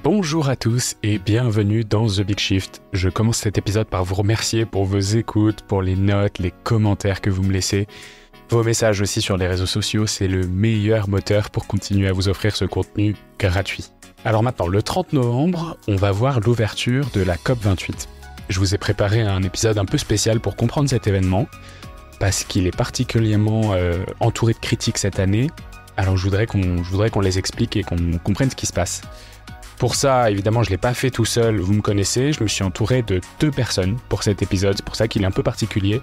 Bonjour à tous et bienvenue dans The Big Shift. Je commence cet épisode par vous remercier pour vos écoutes, pour les notes, les commentaires que vous me laissez. Vos messages aussi sur les réseaux sociaux, c'est le meilleur moteur pour continuer à vous offrir ce contenu gratuit. Alors maintenant, le 30 novembre, on va voir l'ouverture de la COP28. Je vous ai préparé un épisode un peu spécial pour comprendre cet événement, parce qu'il est particulièrement entouré de critiques cette année. Alors je voudrais qu'on les explique et qu'on comprenne ce qui se passe. Pour ça, évidemment, je ne l'ai pas fait tout seul, vous me connaissez, je me suis entouré de 2 personnes pour cet épisode, c'est pour ça qu'il est un peu particulier.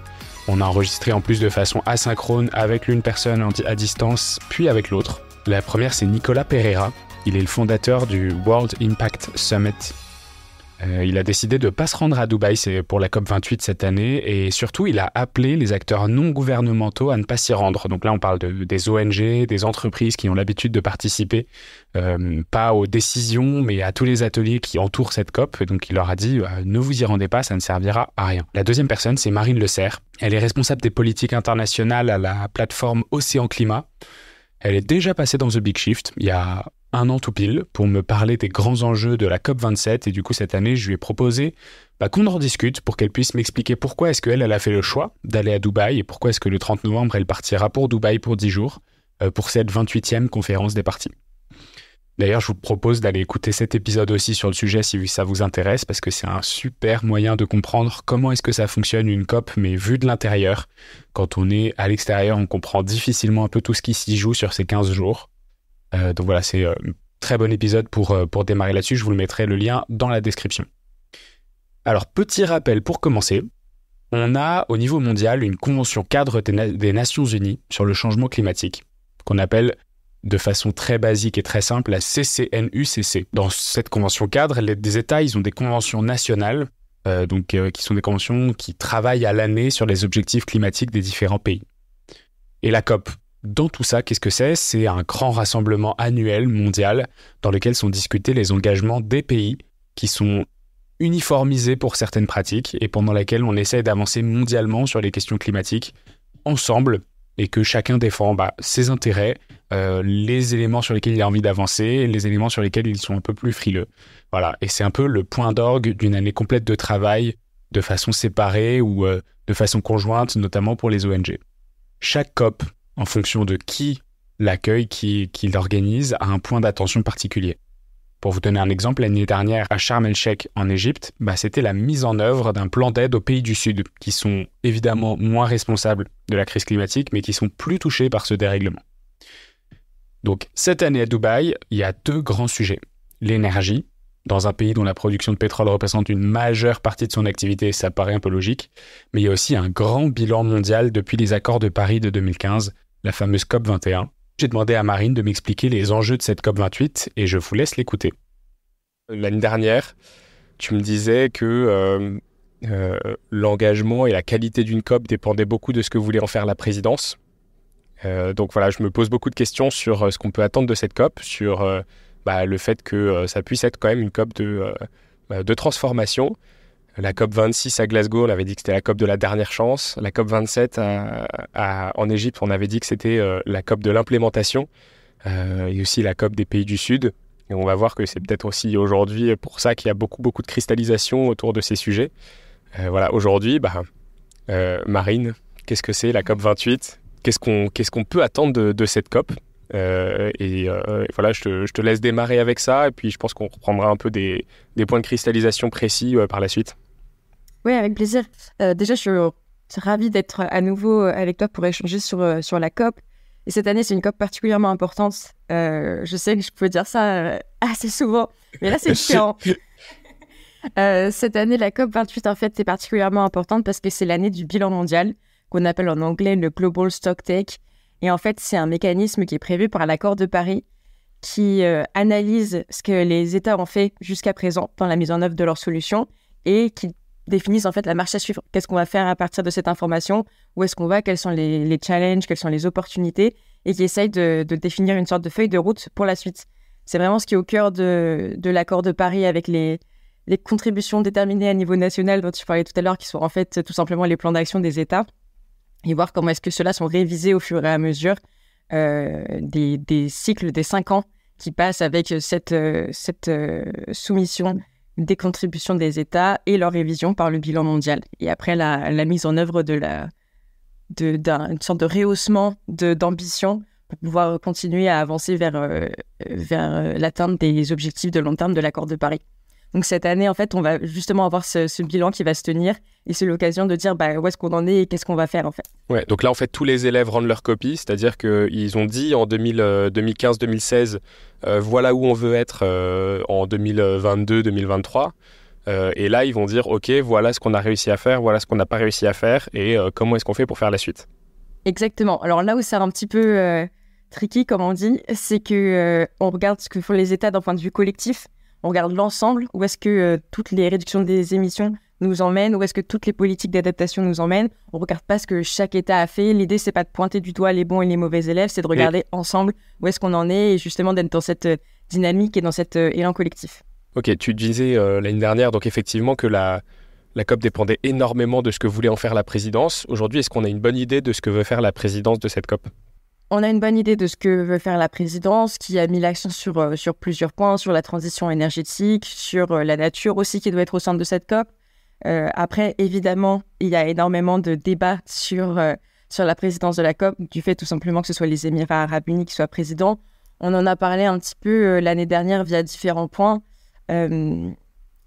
On a enregistré en plus de façon asynchrone avec l'une personne à distance, puis avec l'autre. La première, c'est Nicolas Pereira, il est le fondateur du World Impact Summit. Il a décidé de ne pas se rendre à Dubaï pour la COP28 cette année, et surtout, il a appelé les acteurs non gouvernementaux à ne pas s'y rendre. Donc là, on parle des ONG, des entreprises qui ont l'habitude de participer, pas aux décisions, mais à tous les ateliers qui entourent cette COP. Donc il leur a dit ne vous y rendez pas, ça ne servira à rien. La deuxième personne, c'est Marine Le Serre. Elle est responsable des politiques internationales à la plateforme Océan Climat. Elle est déjà passée dans The Big Shift il y a 1 an tout pile pour me parler des grands enjeux de la COP27, et du coup cette année je lui ai proposé qu'on en discute pour qu'elle puisse m'expliquer pourquoi est-ce qu'elle a fait le choix d'aller à Dubaï et pourquoi est-ce que le 30 novembre elle partira pour Dubaï pour 10 jours pour cette 28e conférence des parties. D'ailleurs je vous propose d'aller écouter cet épisode aussi sur le sujet si ça vous intéresse, parce que c'est un super moyen de comprendre comment est-ce que ça fonctionne une COP mais vu de l'intérieur. Quand on est à l'extérieur, on comprend difficilement un peu tout ce qui s'y joue sur ces 15 jours. Donc voilà, c'est un très bon épisode pour démarrer là-dessus. Je vous le mettrai le lien dans la description. Alors, petit rappel pour commencer. On a au niveau mondial une convention cadre des Nations Unies sur le changement climatique, qu'on appelle de façon très basique et très simple la CCNUCC. Dans cette convention cadre, des États, ils ont des conventions nationales, qui sont des conventions qui travaillent à l'année sur les objectifs climatiques des différents pays. Et la COP, dans tout ça, qu'est-ce que c'est ? C'est un grand rassemblement annuel mondial dans lequel sont discutés les engagements des pays qui sont uniformisés pour certaines pratiques et pendant laquelle on essaie d'avancer mondialement sur les questions climatiques ensemble et que chacun défend ses intérêts, les éléments sur lesquels il a envie d'avancer et les éléments sur lesquels ils sont un peu plus frileux. Voilà, et c'est un peu le point d'orgue d'une année complète de travail de façon séparée ou de façon conjointe, notamment pour les ONG. Chaque COP, en fonction de qui l'accueille, qui l'organise, a un point d'attention particulier. Pour vous donner un exemple, l'année dernière, à Sharm el-Sheikh, en Égypte, c'était la mise en œuvre d'un plan d'aide aux pays du Sud, qui sont évidemment moins responsables de la crise climatique, mais qui sont plus touchés par ce dérèglement. Donc, cette année à Dubaï, il y a 2 grands sujets. L'énergie, dans un pays dont la production de pétrole représente une majeure partie de son activité, ça paraît un peu logique, mais il y a aussi un grand bilan mondial depuis les accords de Paris de 2015, la fameuse COP21. J'ai demandé à Marine de m'expliquer les enjeux de cette COP28 et je vous laisse l'écouter. L'année dernière, tu me disais que l'engagement et la qualité d'une COP dépendaient beaucoup de ce que voulait en faire la présidence. Donc voilà, je me pose beaucoup de questions sur ce qu'on peut attendre de cette COP, sur le fait que ça puisse être quand même une COP de transformation. La COP26 à Glasgow, on avait dit que c'était la COP de la dernière chance. La COP27 en Égypte, on avait dit que c'était la COP de l'implémentation et aussi la COP des pays du Sud. Et on va voir que c'est peut-être aussi aujourd'hui pour ça qu'il y a beaucoup de cristallisation autour de ces sujets. Aujourd'hui, Marine, qu'est-ce que c'est la COP28 ? Qu'est-ce qu'on peut attendre de cette COP ? Voilà, je te laisse démarrer avec ça et puis je pense qu'on reprendra un peu des points de cristallisation précis par la suite. Oui, avec plaisir. Déjà, je suis ravie d'être à nouveau avec toi pour échanger sur la COP. Et cette année, c'est une COP particulièrement importante. Je sais que je peux dire ça assez souvent, mais là, c'est différent. Cette année, la COP 28, en fait, c'est particulièrement importante parce que c'est l'année du bilan mondial, qu'on appelle en anglais le Global Stocktake. Et en fait, c'est un mécanisme qui est prévu par l'accord de Paris qui analyse ce que les États ont fait jusqu'à présent dans la mise en œuvre de leurs solutions et qui définissent en fait la marche à suivre. Qu'est-ce qu'on va faire à partir de cette information ? Où est-ce qu'on va ? Quels sont les challenges ? Quelles sont les opportunités ? Et qui essayent de définir une sorte de feuille de route pour la suite. C'est vraiment ce qui est au cœur de l'accord de Paris avec les contributions déterminées à niveau national dont tu parlais tout à l'heure, qui sont en fait tout simplement les plans d'action des États, et voir comment est-ce que ceux-là sont révisés au fur et à mesure des cycles des 5 ans qui passent avec cette soumission des contributions des États et leur révision par le bilan mondial. Et après, la mise en œuvre d'une sorte de rehaussement d'ambition pour pouvoir continuer à avancer vers l'atteinte des objectifs de long terme de l'accord de Paris. Donc cette année, en fait, on va justement avoir ce bilan qui va se tenir et c'est l'occasion de dire où est-ce qu'on en est et qu'est-ce qu'on va faire en fait. Ouais, donc là, en fait, tous les élèves rendent leur copie, c'est-à-dire qu'ils ont dit en 2015-2016, voilà où on veut être en 2022-2023. Et là, ils vont dire, OK, voilà ce qu'on a réussi à faire, voilà ce qu'on n'a pas réussi à faire et comment est-ce qu'on fait pour faire la suite. Exactement. Alors là où c'est un petit peu tricky, comme on dit, c'est qu'on regarde ce que font les États d'un point de vue collectif. On regarde l'ensemble, où est-ce que toutes les réductions des émissions nous emmènent, où est-ce que toutes les politiques d'adaptation nous emmènent. On ne regarde pas ce que chaque État a fait. L'idée, c'est pas de pointer du doigt les bons et les mauvais élèves, c'est de regarder ensemble où est-ce qu'on en est et justement d'être dans cette dynamique et dans cet élan collectif. Ok, tu disais l'année dernière, donc effectivement, que la COP dépendait énormément de ce que voulait en faire la présidence. Aujourd'hui, est-ce qu'on a une bonne idée de ce que veut faire la présidence de cette COP ? On a une bonne idée de ce que veut faire la présidence, qui a mis l'accent sur plusieurs points, sur la transition énergétique, sur la nature aussi qui doit être au centre de cette COP. Après, évidemment, il y a énormément de débats sur la présidence de la COP, du fait tout simplement que ce soit les Émirats arabes unis qui soient présidents. On en a parlé un petit peu l'année dernière via différents points. Il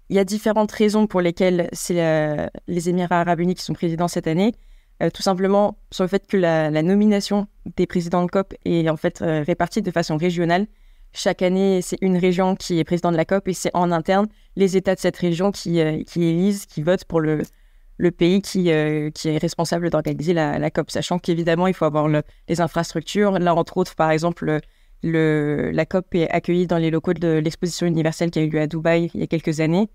y a différentes raisons pour lesquelles c'est les Émirats arabes unis qui sont présidents cette année. Tout simplement sur le fait que la nomination des présidents de COP est en fait répartie de façon régionale. Chaque année, c'est une région qui est président de la COP et c'est en interne les États de cette région qui élisent, qui votent pour le pays qui est responsable d'organiser la COP, sachant qu'évidemment, il faut avoir les infrastructures. Là, entre autres, par exemple, la COP est accueillie dans les locaux de l'exposition universelle qui a eu lieu à Dubaï il y a quelques années.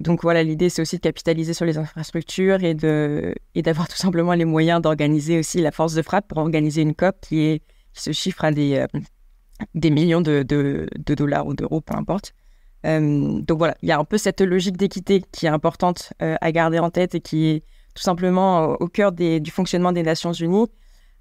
Donc voilà, l'idée, c'est aussi de capitaliser sur les infrastructures et d'avoir tout simplement les moyens d'organiser aussi la force de frappe pour organiser une COP qui se chiffre à des millions de dollars ou d'euros, peu importe. Donc voilà, il y a un peu cette logique d'équité qui est importante à garder en tête et qui est tout simplement au cœur du fonctionnement des Nations Unies.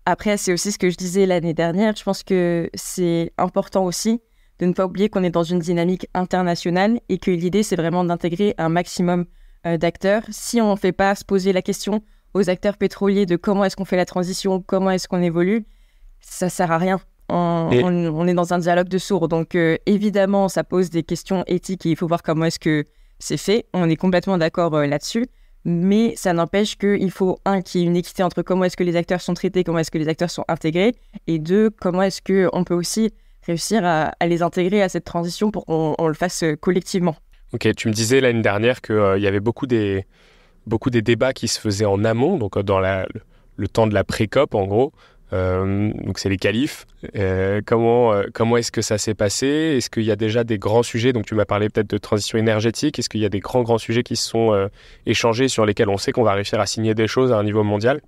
Après, c'est aussi ce que je disais l'année dernière. Je pense que c'est important aussi de ne pas oublier qu'on est dans une dynamique internationale et que l'idée, c'est vraiment d'intégrer un maximum d'acteurs. Si on ne fait pas se poser la question aux acteurs pétroliers de comment est-ce qu'on fait la transition, comment est-ce qu'on évolue, ça ne sert à rien. On est dans un dialogue de sourds. Donc, évidemment, ça pose des questions éthiques et il faut voir comment est-ce que c'est fait. On est complètement d'accord là-dessus. Mais ça n'empêche qu'il faut, qu'il y ait une équité entre comment est-ce que les acteurs sont traités, comment est-ce que les acteurs sont intégrés, et deux, comment est-ce qu'on peut aussi réussir à les intégrer à cette transition pour qu'on le fasse collectivement. Ok, tu me disais l'année dernière qu'il y avait beaucoup des débats qui se faisaient en amont, donc dans le temps de la pré-COP en gros. Donc c'est les qualifs. Comment est-ce que ça s'est passé ? Est-ce qu'il y a déjà des grands sujets ? Donc tu m'as parlé peut-être de transition énergétique. Est-ce qu'il y a des grands sujets qui se sont échangés sur lesquels on sait qu'on va réussir à signer des choses à un niveau mondial ?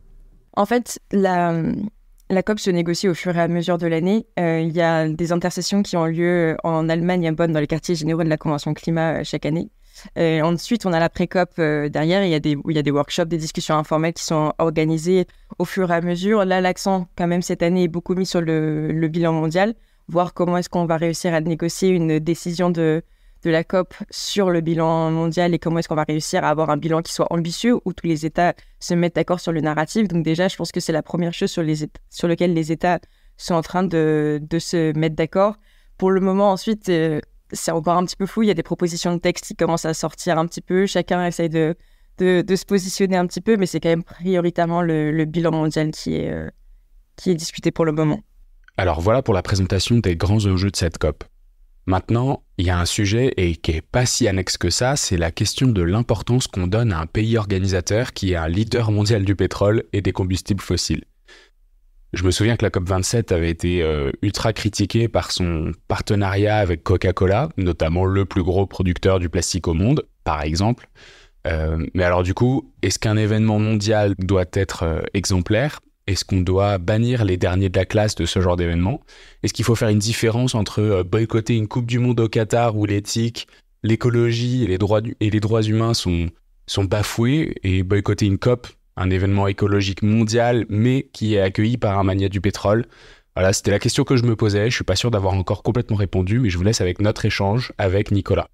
En fait, la COP se négocie au fur et à mesure de l'année. Il y a des intersessions qui ont lieu en Allemagne et à Bonn dans les quartiers généraux de la Convention climat chaque année. Ensuite, on a la pré-COP derrière. Il y a des workshops, des discussions informelles qui sont organisées au fur et à mesure. Là, l'accent, quand même, cette année est beaucoup mis sur le bilan mondial, voir comment est-ce qu'on va réussir à négocier une décision de la COP sur le bilan mondial et comment est-ce qu'on va réussir à avoir un bilan qui soit ambitieux, où tous les États se mettent d'accord sur le narratif. Donc déjà, je pense que c'est la première chose sur laquelle les États sont en train de se mettre d'accord. Pour le moment, ensuite, c'est encore un petit peu flou. Il y a des propositions de texte qui commencent à sortir un petit peu. Chacun essaye de se positionner un petit peu, mais c'est quand même prioritairement le bilan mondial qui est discuté pour le moment. Alors voilà pour la présentation des grands enjeux de cette COP. Maintenant, il y a un sujet et qui n'est pas si annexe que ça, c'est la question de l'importance qu'on donne à un pays organisateur qui est un leader mondial du pétrole et des combustibles fossiles. Je me souviens que la COP27 avait été ultra critiquée par son partenariat avec Coca-Cola, notamment le plus gros producteur du plastique au monde, par exemple. Mais alors du coup, est-ce qu'un événement mondial doit être exemplaire ? Est-ce qu'on doit bannir les derniers de la classe de ce genre d'événement ? Est-ce qu'il faut faire une différence entre boycotter une Coupe du Monde au Qatar où l'éthique, l'écologie et les droits humains sont bafoués et boycotter une COP, un événement écologique mondial mais qui est accueilli par un magnat du pétrole ? Voilà, c'était la question que je me posais. Je suis pas sûr d'avoir encore complètement répondu, mais je vous laisse avec notre échange avec Nicolas.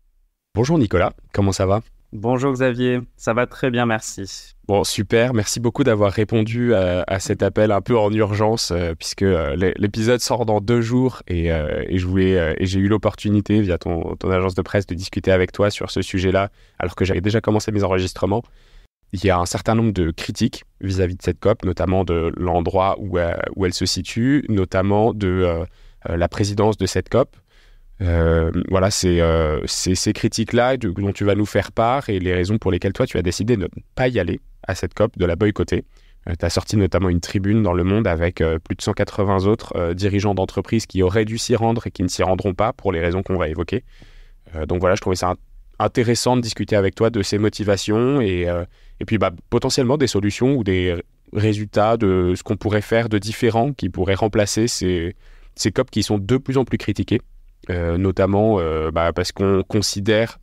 Bonjour Nicolas, comment ça va ? Bonjour Xavier, ça va très bien, merci. Bon, super, merci beaucoup d'avoir répondu à cet appel un peu en urgence, puisque l'épisode sort dans 2 jours et j'ai eu l'opportunité via ton agence de presse de discuter avec toi sur ce sujet-là, alors que j'avais déjà commencé mes enregistrements. Il y a un certain nombre de critiques vis-à-vis de cette COP, notamment de l'endroit où elle se situe, notamment de la présidence de cette COP. Voilà, c'est ces critiques-là dont tu vas nous faire part et les raisons pour lesquelles toi, tu as décidé de ne pas y aller à cette COP, de la boycotter. Tu as sorti notamment une tribune dans Le Monde avec plus de 180 autres dirigeants d'entreprises qui auraient dû s'y rendre et qui ne s'y rendront pas pour les raisons qu'on va évoquer. Donc voilà, je trouvais ça intéressant de discuter avec toi de ces motivations et puis potentiellement des solutions ou des résultats de ce qu'on pourrait faire de différent qui pourrait remplacer ces COP qui sont de plus en plus critiquées. Notamment parce qu'on considère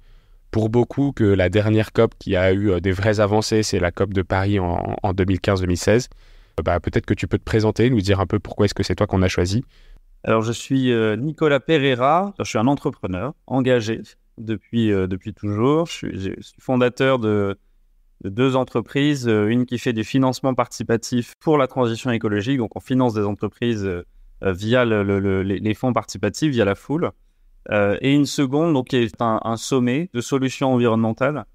pour beaucoup que la dernière COP qui a eu des vraies avancées, c'est la COP de Paris en 2015-2016. Peut-être que tu peux te présenter, nous dire un peu pourquoi est-ce que c'est toi qu'on a choisi. Alors je suis Nicolas Pereira, je suis un entrepreneur engagé depuis toujours. Je suis fondateur de 2 entreprises, une qui fait du financement participatif pour la transition écologique, donc on finance des entreprises via les fonds participatifs, via la foule, et une seconde donc, qui est un sommet de solutions environnementales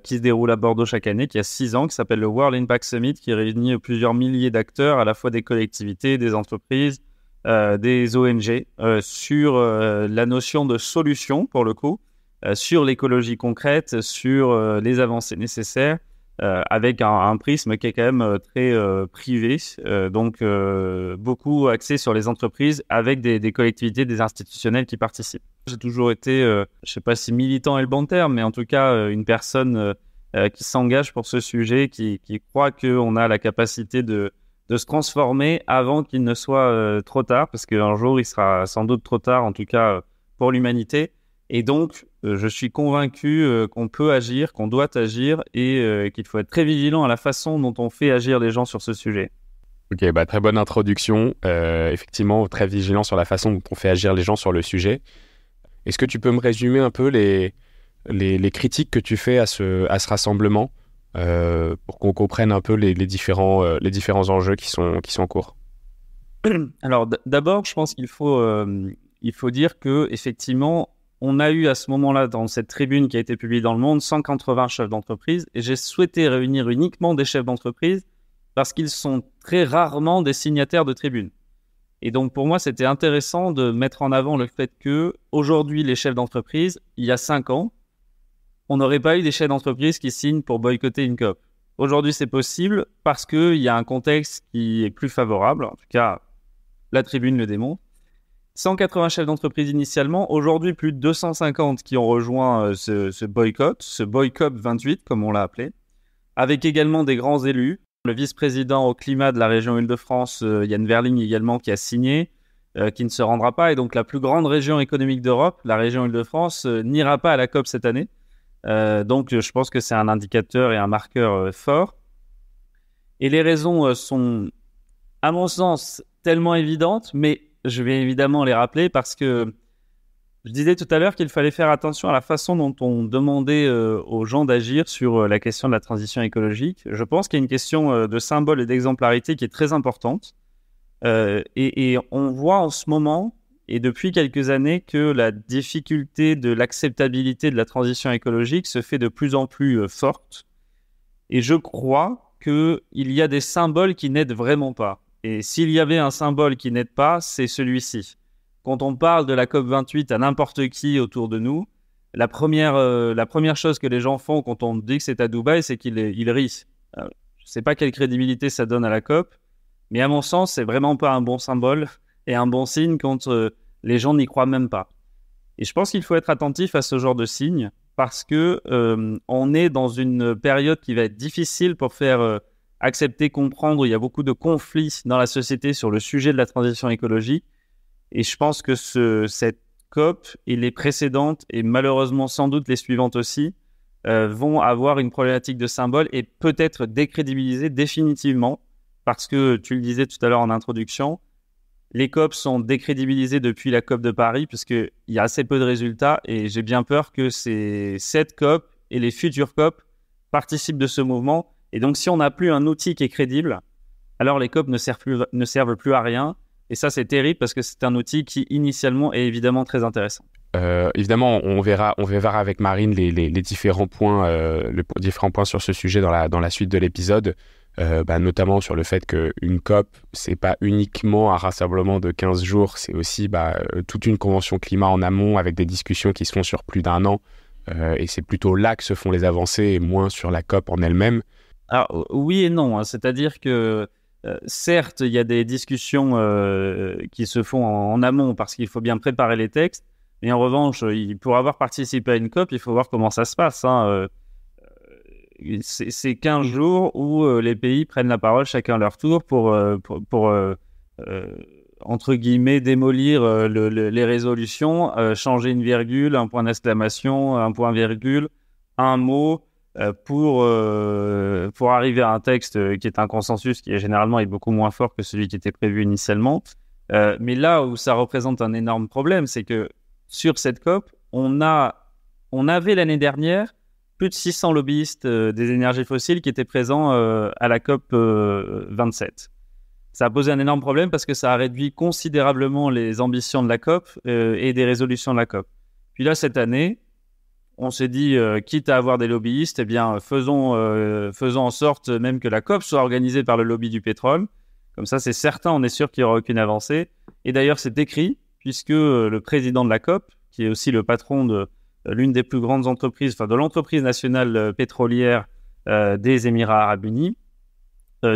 qui se déroule à Bordeaux chaque année, qui a 6 ans, qui s'appelle le World Impact Summit, qui réunit plusieurs milliers d'acteurs, à la fois des collectivités, des entreprises, des ONG, sur la notion de solution, pour le coup, sur l'écologie concrète, sur les avancées nécessaires, avec un prisme qui est quand même très privé, donc beaucoup axé sur les entreprises avec des collectivités, des institutionnels qui participent. J'ai toujours été, je ne sais pas si militant est le bon terme, mais en tout cas une personne qui s'engage pour ce sujet, qui croit qu'on a la capacité de se transformer avant qu'il ne soit trop tard, parce qu'un jour il sera sans doute trop tard, en tout cas pour l'humanité. Et donc, je suis convaincu qu'on peut agir, qu'on doit agir et qu'il faut être très vigilant à la façon dont on fait agir les gens sur ce sujet. Ok, très bonne introduction. Effectivement, très vigilant sur la façon dont on fait agir les gens sur le sujet. Est-ce que tu peux me résumer un peu les critiques que tu fais à ce rassemblement pour qu'on comprenne un peu les différents enjeux qui sont en cours? Alors, d'abord, je pense qu'il faut dire que effectivement, on a eu à ce moment-là, dans cette tribune qui a été publiée dans Le Monde, 180 chefs d'entreprise, et j'ai souhaité réunir uniquement des chefs d'entreprise parce qu'ils sont très rarement des signataires de tribunes. Et donc pour moi, c'était intéressant de mettre en avant le fait que aujourd'hui, les chefs d'entreprise, il y a 5 ans, on n'aurait pas eu des chefs d'entreprise qui signent pour boycotter une COP. Aujourd'hui, c'est possible parce qu'il y a un contexte qui est plus favorable, en tout cas, la tribune le démontre. 180 chefs d'entreprise initialement, aujourd'hui plus de 250 qui ont rejoint ce boycott, ce boycott 28 comme on l'a appelé, avec également des grands élus. Le vice-président au climat de la région Île-de-France, Yann Verling également, qui a signé, qui ne se rendra pas. Et donc la plus grande région économique d'Europe, la région Île-de-France, n'ira pas à la COP cette année. Donc je pense que c'est un indicateur et un marqueur fort. Et les raisons sont, à mon sens, tellement évidentes, mais je vais évidemment les rappeler parce que je disais tout à l'heure qu'il fallait faire attention à la façon dont on demandait aux gens d'agir sur la question de la transition écologique. Je pense qu'il y a une question de symbole et d'exemplarité qui est très importante. Et on voit en ce moment, et depuis quelques années, que la difficulté de l'acceptabilité de la transition écologique se fait de plus en plus forte. Et je crois qu'il y a des symboles qui n'aident vraiment pas. Et s'il y avait un symbole qui n'aide pas, c'est celui-ci. Quand on parle de la COP28 à n'importe qui autour de nous, la première chose que les gens font quand on dit que c'est à Dubaï, c'est qu'ils rient. Je ne sais pas quelle crédibilité ça donne à la COP, mais à mon sens, c'est vraiment pas un bon symbole et un bon signe quand les gens n'y croient même pas. Et je pense qu'il faut être attentif à ce genre de signe parce que on est dans une période qui va être difficile pour faire accepter, comprendre. Il y a beaucoup de conflits dans la société sur le sujet de la transition écologique. Et je pense que cette COP et les précédentes, et malheureusement sans doute les suivantes aussi, vont avoir une problématique de symbole et peut-être décrédibiliser définitivement, parce que tu le disais tout à l'heure en introduction, Les COP sont décrédibilisées depuis la COP de Paris puisqu'il y a assez peu de résultats et j'ai bien peur que cette COP et les futures COP participent de ce mouvement. Et donc, si on n'a plus un outil qui est crédible, alors les COP ne servent plus à rien. Et ça, c'est terrible parce que c'est un outil qui, initialement, est évidemment très intéressant. Évidemment, on verra avec Marine les différents points, sur ce sujet dans la suite de l'épisode. Notamment sur le fait qu'une COP, c'est pas uniquement un rassemblement de 15 jours, c'est aussi toute une convention climat en amont avec des discussions qui se font sur plus d'1 an. Et c'est plutôt là que se font les avancées et moins sur la COP en elle-même. Alors, oui et non, hein. C'est-à-dire que certes, il y a des discussions qui se font en amont parce qu'il faut bien préparer les textes, mais en revanche, pour avoir participé à une COP, il faut voir comment ça se passe, hein. C'est 15 jours où les pays prennent la parole chacun à leur tour pour entre guillemets, démolir les résolutions, changer une virgule, un point d'exclamation, un point virgule, un mot, pour arriver à un texte qui est un consensus qui généralement est beaucoup moins fort que celui qui était prévu initialement. Mais là où ça représente un énorme problème, c'est que sur cette COP, on avait l'année dernière plus de 600 lobbyistes des énergies fossiles qui étaient présents à la COP 27. Ça a posé un énorme problème parce que ça a réduit considérablement les ambitions de la COP et des résolutions de la COP. Puis là, cette année, on s'est dit, quitte à avoir des lobbyistes, eh bien, faisons en sorte même que la COP soit organisée par le lobby du pétrole. Comme ça, c'est certain, on est sûr qu'il n'y aura aucune avancée. Et d'ailleurs, c'est écrit, puisque le président de la COP, qui est aussi le patron de l'une des plus grandes entreprises, de l'entreprise nationale pétrolière des Émirats Arabes Unis,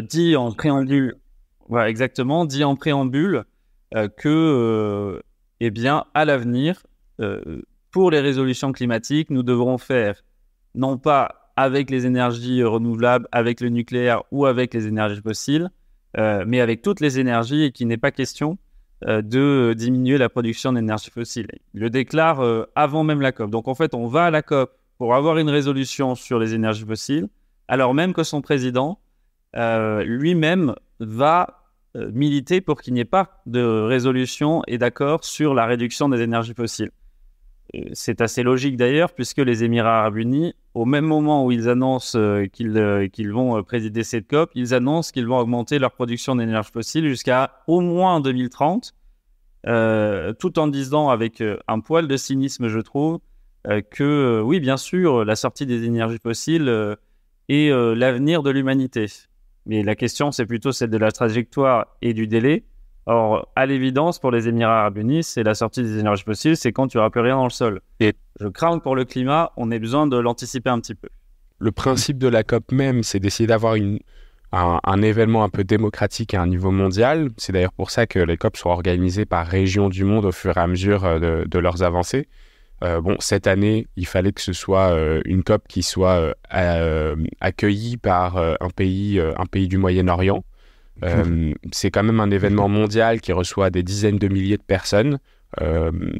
dit en préambule que, eh bien, à l'avenir, pour les résolutions climatiques, nous devrons faire, non pas avec les énergies renouvelables, avec le nucléaire ou avec les énergies fossiles, mais avec toutes les énergies et qu'il n'est pas question de diminuer la production d'énergie fossile. Il le déclare avant même la COP. Donc en fait, on va à la COP pour avoir une résolution sur les énergies fossiles, alors même que son président lui-même va militer pour qu'il n'y ait pas de résolution et d'accord sur la réduction des énergies fossiles. C'est assez logique d'ailleurs, puisque les Émirats Arabes Unis, au même moment où ils annoncent qu'ils vont présider cette COP, ils annoncent qu'ils vont augmenter leur production d'énergie fossile jusqu'à au moins 2030, tout en disant avec un poil de cynisme, je trouve, que oui, bien sûr, la sortie des énergies fossiles est l'avenir de l'humanité. Mais la question, c'est plutôt celle de la trajectoire et du délai. Or, à l'évidence, pour les Émirats Arabes Unis, c'est la sortie des énergies fossiles, c'est quand tu n'auras plus rien dans le sol. Et je crains que pour le climat, on ait besoin de l'anticiper un petit peu. Le principe de la COP même, c'est d'essayer d'avoir un événement un peu démocratique à un niveau mondial. C'est d'ailleurs pour ça que les COP sont organisées par région du monde au fur et à mesure de leurs avancées. Cette année, il fallait que ce soit une COP qui soit accueillie par un pays du Moyen-Orient. C'est quand même un événement mondial qui reçoit des dizaines de milliers de personnes.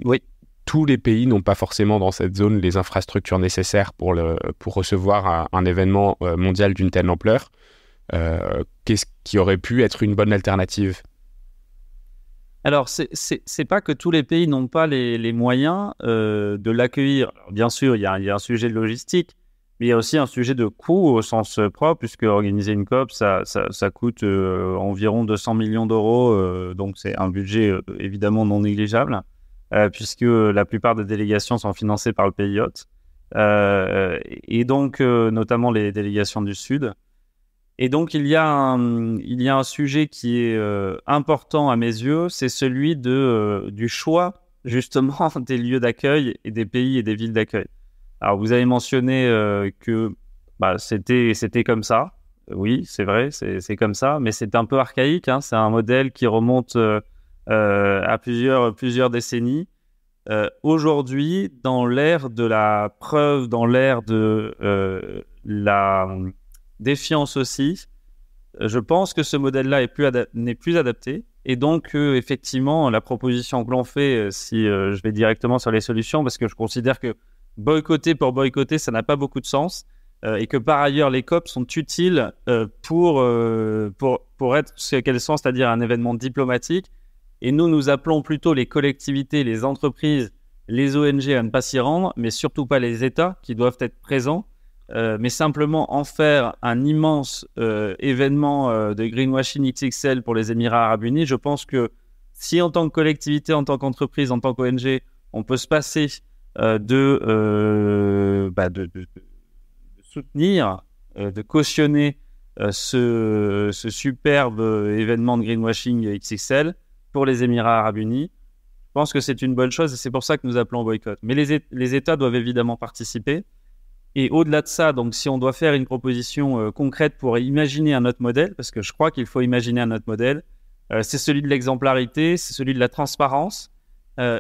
Oui. Tous les pays n'ont pas forcément dans cette zone les infrastructures nécessaires pour recevoir un événement mondial d'une telle ampleur. Qu'est-ce qui aurait pu être une bonne alternative ? Alors, c'est pas que tous les pays n'ont pas les moyens de l'accueillir. Alors, bien sûr, il y a un sujet de logistique, mais il y a aussi un sujet de coût au sens propre, puisque organiser une COP, ça coûte environ 200 millions d'euros, donc c'est un budget évidemment non négligeable, puisque la plupart des délégations sont financées par le pays hôte, et donc notamment les délégations du Sud. Et donc il y a un sujet qui est important à mes yeux, c'est celui du choix justement des lieux d'accueil et des pays et des villes d'accueil. Alors, vous avez mentionné que c'était comme ça. Oui, c'est vrai, c'est comme ça, mais c'est un peu archaïque, hein. C'est un modèle qui remonte à plusieurs décennies. Aujourd'hui, dans l'ère de la preuve, dans l'ère de la défiance aussi, je pense que ce modèle-là n'est plus adapté. Et donc, effectivement, la proposition que l'on fait, si je vais directement sur les solutions, parce que je considère que boycotter pour boycotter, ça n'a pas beaucoup de sens, et que par ailleurs les COP sont utiles pour être ce qu'elles sont, c'est-à-dire un événement diplomatique, Et nous appelons plutôt les collectivités, les entreprises, les ONG à ne pas s'y rendre, mais surtout pas les États qui doivent être présents, mais simplement en faire un immense événement de greenwashing XXL pour les Émirats Arabes Unis. Je pense que si en tant que collectivité, en tant qu'entreprise, en tant qu'ONG, on peut se passer de soutenir, de cautionner ce superbe événement de greenwashing XXL pour les Émirats Arabes Unis, je pense que c'est une bonne chose et c'est pour ça que nous appelons au boycott. Mais les États doivent évidemment participer. Et au-delà de ça, donc si on doit faire une proposition concrète pour imaginer un autre modèle, parce que je crois qu'il faut imaginer un autre modèle, c'est celui de l'exemplarité, c'est celui de la transparence.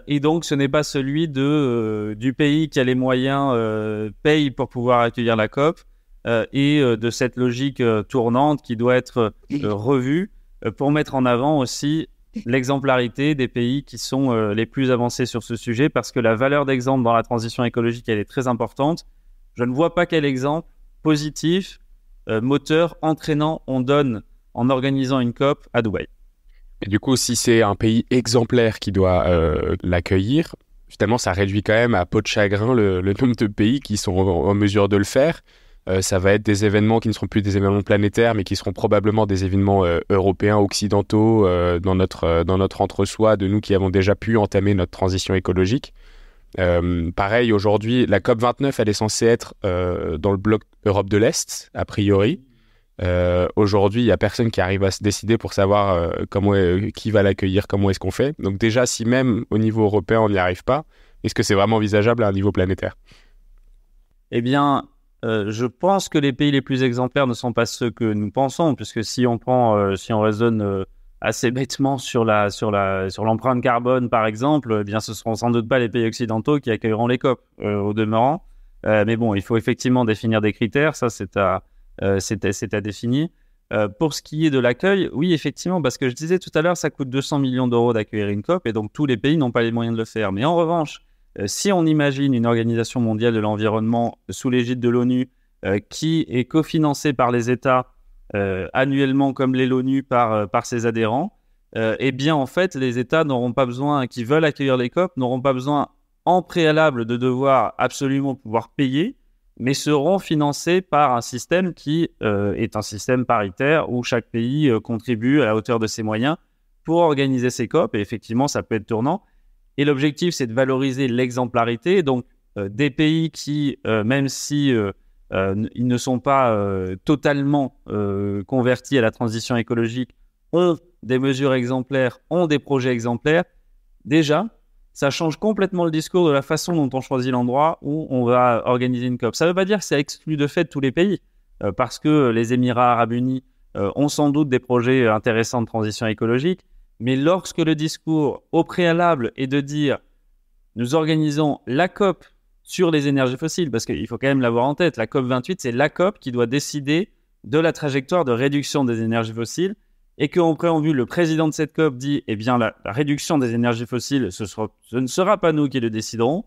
Et donc, ce n'est pas celui du pays qui a les moyens paye pour pouvoir accueillir la COP et de cette logique tournante qui doit être revue pour mettre en avant aussi l'exemplarité des pays qui sont les plus avancés sur ce sujet, parce que la valeur d'exemple dans la transition écologique, elle est très importante. Je ne vois pas quel exemple positif, moteur, entraînant on donne en organisant une COP à Dubaï. Et du coup, si c'est un pays exemplaire qui doit l'accueillir, finalement, ça réduit quand même à peau de chagrin le nombre de pays qui sont en mesure de le faire. Ça va être des événements qui ne seront plus des événements planétaires, mais qui seront probablement des événements européens, occidentaux, dans notre entre-soi, de nous qui avons déjà pu entamer notre transition écologique. Pareil, aujourd'hui, la COP29, elle est censée être dans le bloc Europe de l'Est, a priori. Aujourd'hui, il n'y a personne qui arrive à se décider pour savoir qui va l'accueillir, comment est-ce qu'on fait. Donc déjà, si même au niveau européen, on n'y arrive pas, est-ce que c'est vraiment envisageable à un niveau planétaire ? Eh bien, je pense que les pays les plus exemplaires ne sont pas ceux que nous pensons, puisque si on raisonne assez bêtement sur l'empreinte carbone, par exemple, eh bien, ce seront sans doute pas les pays occidentaux qui accueilleront les COP, au demeurant. Mais bon, il faut effectivement définir des critères, ça c'est à définir. Pour ce qui est de l'accueil, oui, effectivement, parce que je disais tout à l'heure, ça coûte 200 millions d'euros d'accueillir une COP, et donc tous les pays n'ont pas les moyens de le faire. Mais en revanche, si on imagine une organisation mondiale de l'environnement sous l'égide de l'ONU qui est cofinancée par les États annuellement comme l'ONU par ses adhérents, eh bien en fait les États n'auront pas besoin, qui veulent accueillir les COP, n'auront pas besoin en préalable de devoir absolument pouvoir payer, mais seront financés par un système qui est un système paritaire où chaque pays contribue à la hauteur de ses moyens pour organiser ces COP, et effectivement ça peut être tournant. Et l'objectif, c'est de valoriser l'exemplarité. Donc, des pays qui, même si ils ne sont pas totalement convertis à la transition écologique, ont des mesures exemplaires, ont des projets exemplaires. Déjà, ça change complètement le discours de la façon dont on choisit l'endroit où on va organiser une COP. Ça ne veut pas dire que ça exclut de fait tous les pays, parce que les Émirats Arabes Unis ont sans doute des projets intéressants de transition écologique. Mais lorsque le discours au préalable est de dire « nous organisons la COP sur les énergies fossiles », parce qu'il faut quand même l'avoir en tête, la COP 28, c'est la COP qui doit décider de la trajectoire de réduction des énergies fossiles, et qu'en préambule, le président de cette COP dit « eh bien, la réduction des énergies fossiles, ce ne sera pas nous qui le déciderons »,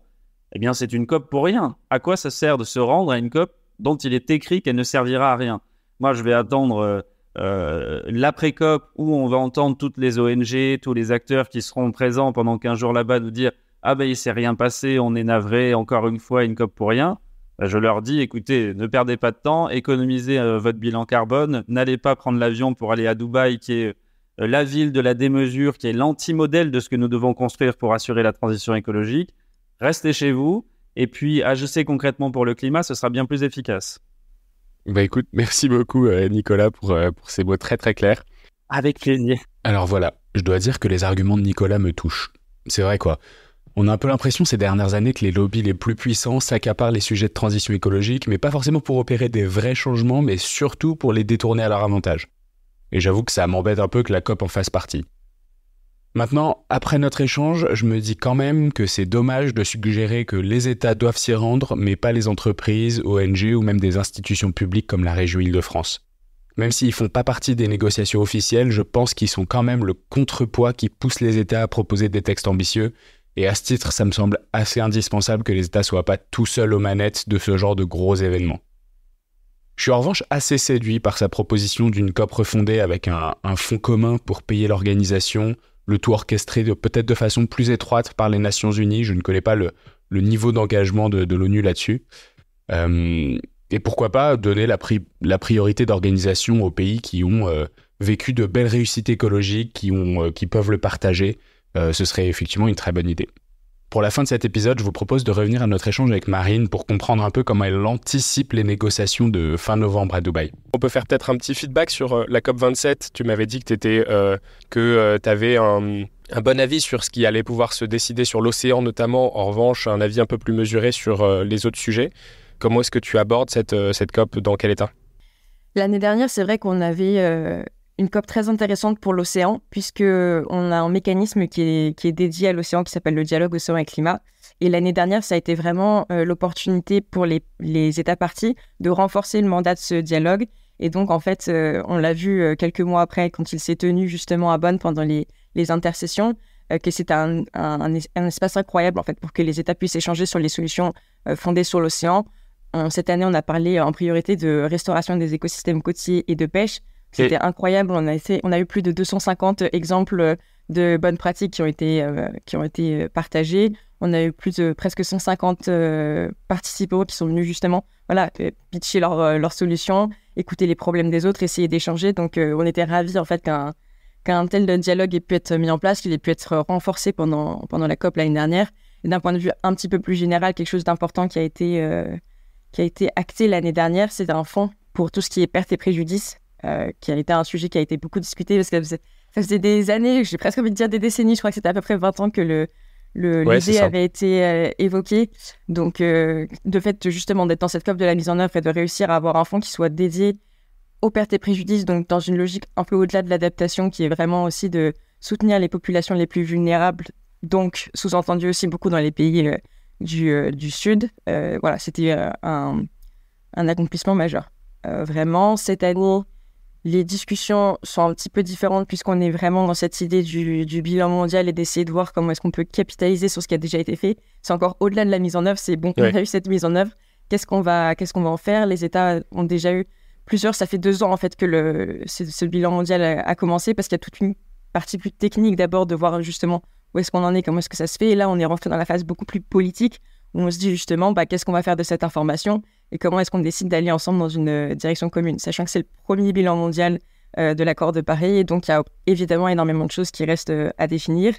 eh bien, c'est une COP pour rien. À quoi ça sert de se rendre à une COP dont il est écrit qu'elle ne servira à rien ? Moi, je vais attendre... l'après-COP où on va entendre toutes les ONG, tous les acteurs qui seront présents pendant 15 jours là-bas nous dire « ah ben il s'est rien passé, on est navré, encore une fois une COP pour rien », je leur dis « écoutez, ne perdez pas de temps, économisez votre bilan carbone, n'allez pas prendre l'avion pour aller à Dubaï qui est la ville de la démesure, qui est l'anti-modèle de ce que nous devons construire pour assurer la transition écologique, restez chez vous et puis agissez concrètement pour le climat, ce sera bien plus efficace ». Bah écoute, merci beaucoup Nicolas pour ces mots très très clairs. Avec plaisir. Alors voilà, je dois dire que les arguments de Nicolas me touchent. C'est vrai quoi. On a un peu l'impression ces dernières années que les lobbies les plus puissants s'accaparent les sujets de transition écologique, mais pas forcément pour opérer des vrais changements, mais surtout pour les détourner à leur avantage. Et j'avoue que ça m'embête un peu que la COP en fasse partie. Maintenant, après notre échange, je me dis quand même que c'est dommage de suggérer que les États doivent s'y rendre, mais pas les entreprises, ONG ou même des institutions publiques comme la région Île-de-France. Même s'ils font pas partie des négociations officielles, je pense qu'ils sont quand même le contrepoids qui pousse les États à proposer des textes ambitieux, et à ce titre, ça me semble assez indispensable que les États soient pas tout seuls aux manettes de ce genre de gros événements. Je suis en revanche assez séduit par sa proposition d'une COP refondée avec un fonds commun pour payer l'organisation, le tout orchestré peut-être de façon plus étroite par les Nations Unies. Je ne connais pas le niveau d'engagement de l'ONU là-dessus. Et pourquoi pas donner la priorité d'organisation aux pays qui ont vécu de belles réussites écologiques, qui peuvent le partager. Ce serait effectivement une très bonne idée. Pour la fin de cet épisode, je vous propose de revenir à notre échange avec Marine pour comprendre un peu comment elle anticipe les négociations de fin novembre à Dubaï. On peut faire peut-être un petit feedback sur la COP27. Tu m'avais dit que tu avais un bon avis sur ce qui allait pouvoir se décider sur l'océan notamment. En revanche, un avis un peu plus mesuré sur les autres sujets. Comment est-ce que tu abordes cette COP? Dans quel état? L'année dernière, c'est vrai qu'on avait une COP très intéressante pour l'océan, puisqu'on a un mécanisme qui est dédié à l'océan qui s'appelle le dialogue océan et climat. Et l'année dernière, ça a été vraiment l'opportunité pour les États parties de renforcer le mandat de ce dialogue. Et donc, en fait, on l'a vu quelques mois après, quand il s'est tenu justement à Bonn pendant les intercessions, que c'était un espace incroyable en fait, pour que les États puissent échanger sur les solutions fondées sur l'océan. Cette année, on a parlé en priorité de restauration des écosystèmes côtiers et de pêche. C'était incroyable. On a eu plus de 250 exemples de bonnes pratiques qui ont été partagés. On a eu presque 150 participants qui sont venus justement pitcher leurs solutions, écouter les problèmes des autres, essayer d'échanger. Donc, on était ravis en fait qu'un tel dialogue ait pu être mis en place, qu'il ait pu être renforcé pendant la COP l'année dernière. Et d'un point de vue un petit peu plus général, quelque chose d'important qui a été acté l'année dernière, c'est un fonds pour tout ce qui est pertes et préjudices, qui a été un sujet qui a été beaucoup discuté parce que ça faisait des années, j'ai presque envie de dire des décennies, je crois que c'était à peu près 20 ans que l'idée avait été évoquée. Donc, de fait, justement, d'être dans cette COP de la mise en œuvre et de réussir à avoir un fonds qui soit dédié aux pertes et préjudices, donc dans une logique un peu au-delà de l'adaptation, qui est vraiment aussi de soutenir les populations les plus vulnérables, donc sous-entendu aussi beaucoup dans les pays du Sud. C'était un accomplissement majeur. Vraiment, cette année, les discussions sont un petit peu différentes puisqu'on est vraiment dans cette idée du bilan mondial et d'essayer de voir comment est-ce qu'on peut capitaliser sur ce qui a déjà été fait. C'est encore au-delà de la mise en œuvre, c'est bon, on a eu cette mise en œuvre. Qu'est-ce qu'on va en faire? Les États ont déjà eu ça fait 2 ans en fait que ce bilan mondial a commencé, parce qu'il y a toute une partie plus technique d'abord de voir justement où est-ce qu'on en est, comment est-ce que ça se fait. Et là, on est rentré dans la phase beaucoup plus politique où on se dit justement qu'est-ce qu'on va faire de cette information et comment est-ce qu'on décide d'aller ensemble dans une direction commune, sachant que c'est le premier bilan mondial de l'accord de Paris, et donc il y a évidemment énormément de choses qui restent à définir.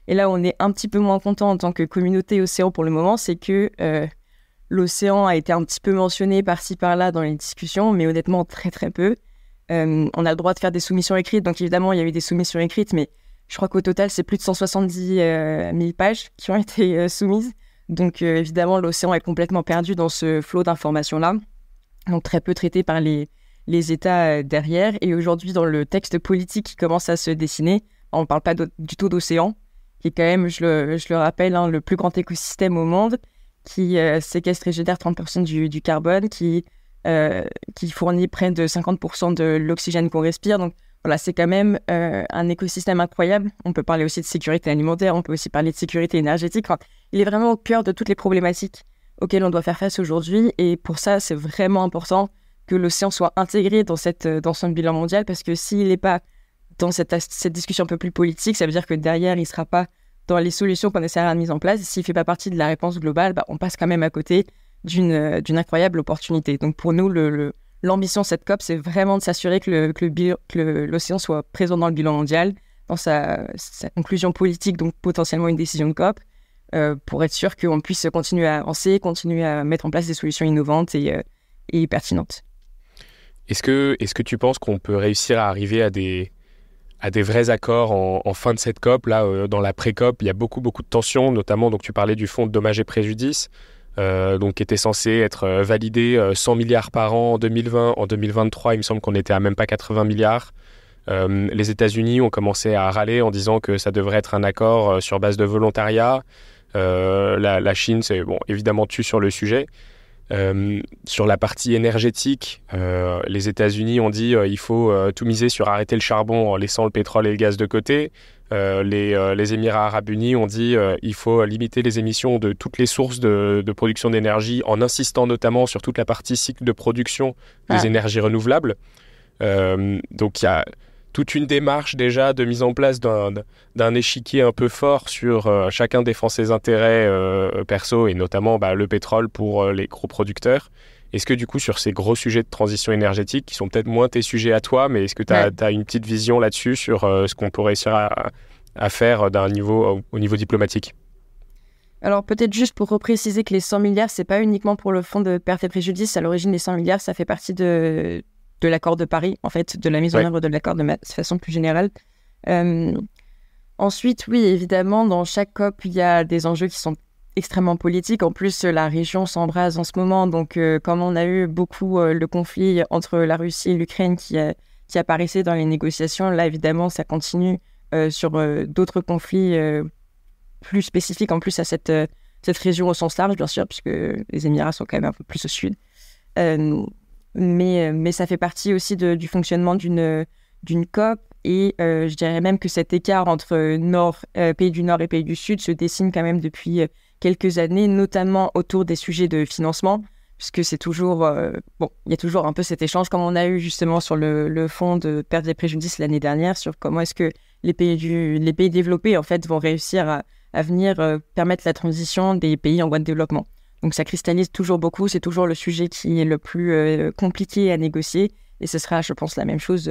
Et là, on est un petit peu moins content en tant que communauté océan pour le moment, c'est que l'océan a été un petit peu mentionné par-ci par-là dans les discussions, mais honnêtement très très peu. On a le droit de faire des soumissions écrites, donc évidemment il y a eu des soumissions écrites, mais je crois qu'au total c'est plus de 170 000 pages qui ont été soumises. Donc évidemment l'océan est complètement perdu dans ce flot d'informations-là, donc très peu traité par les États derrière. Et aujourd'hui, dans le texte politique qui commence à se dessiner, on ne parle pas du tout d'océan, qui est quand même, je le rappelle, le plus grand écosystème au monde, qui séquestre et génère 30% du carbone, qui fournit près de 50% de l'oxygène qu'on respire. Donc voilà, c'est quand même un écosystème incroyable. On peut parler aussi de sécurité alimentaire, on peut aussi parler de sécurité énergétique. Enfin, il est vraiment au cœur de toutes les problématiques auxquelles on doit faire face aujourd'hui. Et pour ça, c'est vraiment important que l'océan soit intégré dans son bilan mondial, parce que s'il n'est pas dans cette discussion un peu plus politique, ça veut dire que derrière, il ne sera pas dans les solutions qu'on essaiera de mettre en place. S'il ne fait pas partie de la réponse globale, on passe quand même à côté d'une incroyable opportunité. Donc pour nous, l'ambition de cette COP, c'est vraiment de s'assurer que l'océan soit présent dans le bilan mondial, dans sa conclusion politique, donc potentiellement une décision de COP, pour être sûr qu'on puisse continuer à avancer, continuer à mettre en place des solutions innovantes et pertinentes. Est-ce que tu penses qu'on peut réussir à arriver à des vrais accords en fin de cette COP? Là, dans la pré-COP, il y a beaucoup de tensions, notamment, donc tu parlais du fonds de dommages et préjudices, donc qui était censé être validé 100 milliards par an en 2020. En 2023, il me semble qu'on était à même pas 80 milliards. Les États-Unis ont commencé à râler en disant que ça devrait être un accord sur base de volontariat. La Chine, c'est évidemment tue sur le sujet. Sur la partie énergétique, les États-Unis ont dit il faut tout miser sur arrêter le charbon en laissant le pétrole et le gaz de côté. Les Émirats arabes unis ont dit il faut limiter les émissions de toutes les sources de production d'énergie, en insistant notamment sur toute la partie cycle de production des énergies renouvelables. Donc toute une démarche déjà de mise en place d'un échiquier un peu fort sur chacun défend ses intérêts perso et notamment le pétrole pour les gros producteurs. Est-ce que du coup, sur ces gros sujets de transition énergétique, qui sont peut-être moins tes sujets à toi, mais est-ce que tu as une petite vision là-dessus sur ce qu'on peut réussir à faire au niveau diplomatique? Alors peut-être juste pour repréciser que les 100 milliards, c'est pas uniquement pour le fonds de pertes et préjudices. À l'origine, les 100 milliards, ça fait partie de l'accord de Paris, en fait, de la mise en œuvre de l'accord de façon plus générale. Ensuite, oui, évidemment, dans chaque COP, il y a des enjeux qui sont extrêmement politiques. En plus, la région s'embrase en ce moment. Donc, comme on a eu beaucoup le conflit entre la Russie et l'Ukraine qui apparaissait dans les négociations, là, évidemment, ça continue sur d'autres conflits plus spécifiques, en plus, à cette région au sens large, bien sûr, puisque les Émirats sont quand même un peu plus au sud. Mais ça fait partie aussi du fonctionnement d'une COP. Et je dirais même que cet écart entre pays du Nord et pays du Sud se dessine quand même depuis quelques années, notamment autour des sujets de financement, puisque c'est toujours... il y a toujours un peu cet échange, comme on a eu justement sur le fonds de pertes et préjudices l'année dernière, sur comment est-ce que les pays développés, en fait, vont réussir à venir permettre la transition des pays en voie de développement. Donc ça cristallise toujours beaucoup, c'est toujours le sujet qui est le plus compliqué à négocier, et ce sera, je pense, la même chose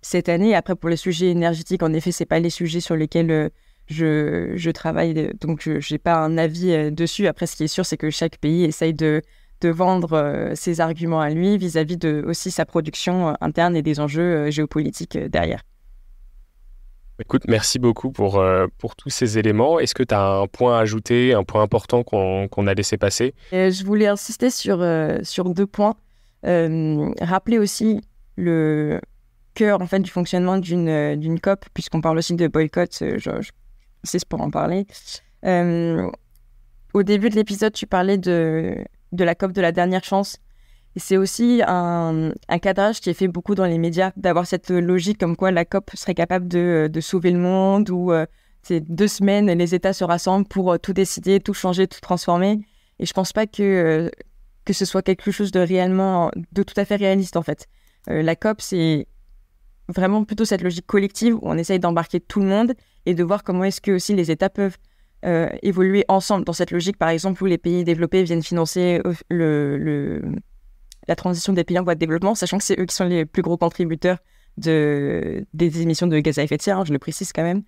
cette année. Après, pour les sujets énergétiques, en effet, c'est pas les sujets sur lesquels je travaille, donc je n'ai pas un avis dessus. Après, ce qui est sûr, c'est que chaque pays essaye de vendre ses arguments à lui vis-à-vis de aussi sa production interne et des enjeux géopolitiques derrière. Écoute, merci beaucoup pour tous ces éléments. Est-ce que tu as un point à ajouter, un point important qu'on a laissé passer? Je voulais insister sur 2 points. Rappeler aussi le cœur en fait, du fonctionnement d'une COP, puisqu'on parle aussi de boycott, c'est pour en parler. Au début de l'épisode, tu parlais de la COP de la dernière chance. Et c'est aussi un cadrage qui est fait beaucoup dans les médias, d'avoir cette logique comme quoi la COP serait capable de sauver le monde, où c'est 2 semaines, les États se rassemblent pour tout décider, tout changer, tout transformer. Et je pense pas que ce soit quelque chose de tout à fait réaliste, en fait. La COP, c'est vraiment plutôt cette logique collective où on essaye d'embarquer tout le monde et de voir comment est-ce que aussi les États peuvent évoluer ensemble dans cette logique, par exemple, où les pays développés viennent financer la transition des pays en voie de développement, sachant que c'est eux qui sont les plus gros contributeurs des émissions de gaz à effet de serre, je le précise quand même.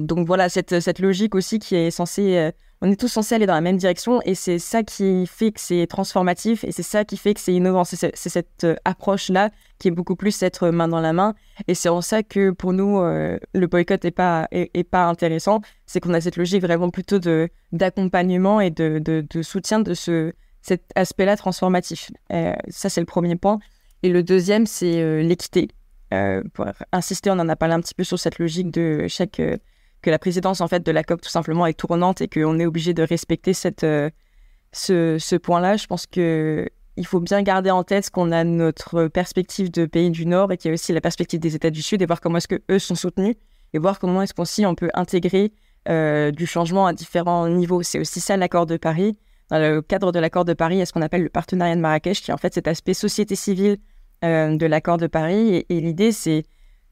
Donc voilà, cette logique aussi qui est censée... on est tous censés aller dans la même direction et c'est ça qui fait que c'est transformatif et c'est ça qui fait que c'est innovant. C'est cette approche-là qui est beaucoup plus être main dans la main. Et c'est en ça que pour nous, le boycott est pas intéressant. C'est qu'on a cette logique vraiment plutôt d'accompagnement et de soutien de cet aspect-là transformatif. Ça, c'est le premier point. Et le deuxième, c'est l'équité. Pour insister, on en a parlé un petit peu sur cette logique que la présidence en fait, de la COP, tout simplement, est tournante et qu'on est obligé de respecter ce point-là. Je pense qu'il faut bien garder en tête qu'on a notre perspective de pays du Nord et qu'il y a aussi la perspective des États du Sud et voir comment est-ce qu'eux sont soutenus et voir comment est-ce qu'on peut intégrer du changement à différents niveaux. C'est aussi ça l'accord de Paris. Dans le cadre de l'accord de Paris, il y a ce qu'on appelle le partenariat de Marrakech, qui est en fait cet aspect société civile de l'accord de Paris. Et l'idée, c'est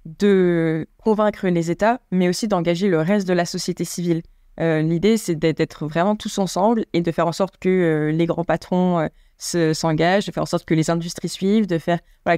de convaincre les États, mais aussi d'engager le reste de la société civile. L'idée, c'est d'être vraiment tous ensemble et de faire en sorte que les grands patrons s'engagent, de faire en sorte que les industries suivent, qu'il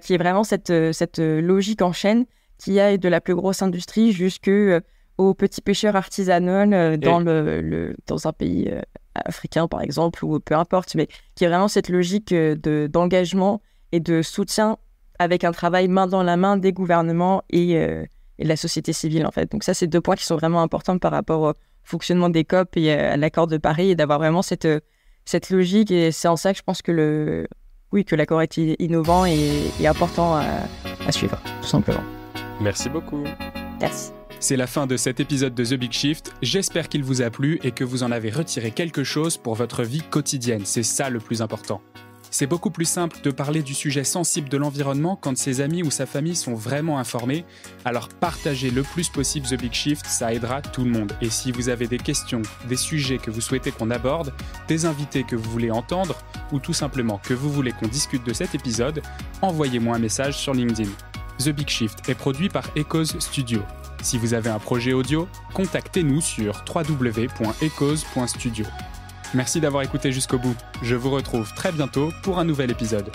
y ait vraiment cette logique en chaîne qui aille de la plus grosse industrie jusqu'aux petits pêcheurs artisanaux dans un pays africain, par exemple, ou peu importe, mais qui est vraiment cette logique d'engagement et de soutien avec un travail main dans la main des gouvernements et de la société civile, en fait. Donc ça, c'est 2 points qui sont vraiment importants par rapport au fonctionnement des COP et à l'accord de Paris, et d'avoir vraiment cette logique. Et c'est en ça que je pense que l'accord est innovant et important à suivre, tout simplement. Merci beaucoup. Merci. C'est la fin de cet épisode de The Big Shift. J'espère qu'il vous a plu et que vous en avez retiré quelque chose pour votre vie quotidienne. C'est ça le plus important. C'est beaucoup plus simple de parler du sujet sensible de l'environnement quand ses amis ou sa famille sont vraiment informés. Alors partagez le plus possible The Big Shift, ça aidera tout le monde. Et si vous avez des questions, des sujets que vous souhaitez qu'on aborde, des invités que vous voulez entendre, ou tout simplement que vous voulez qu'on discute de cet épisode, envoyez-moi un message sur LinkedIn. The Big Shift est produit par Echoes Studio. Si vous avez un projet audio, contactez-nous sur www.echoes.studio. Merci d'avoir écouté jusqu'au bout. Je vous retrouve très bientôt pour un nouvel épisode.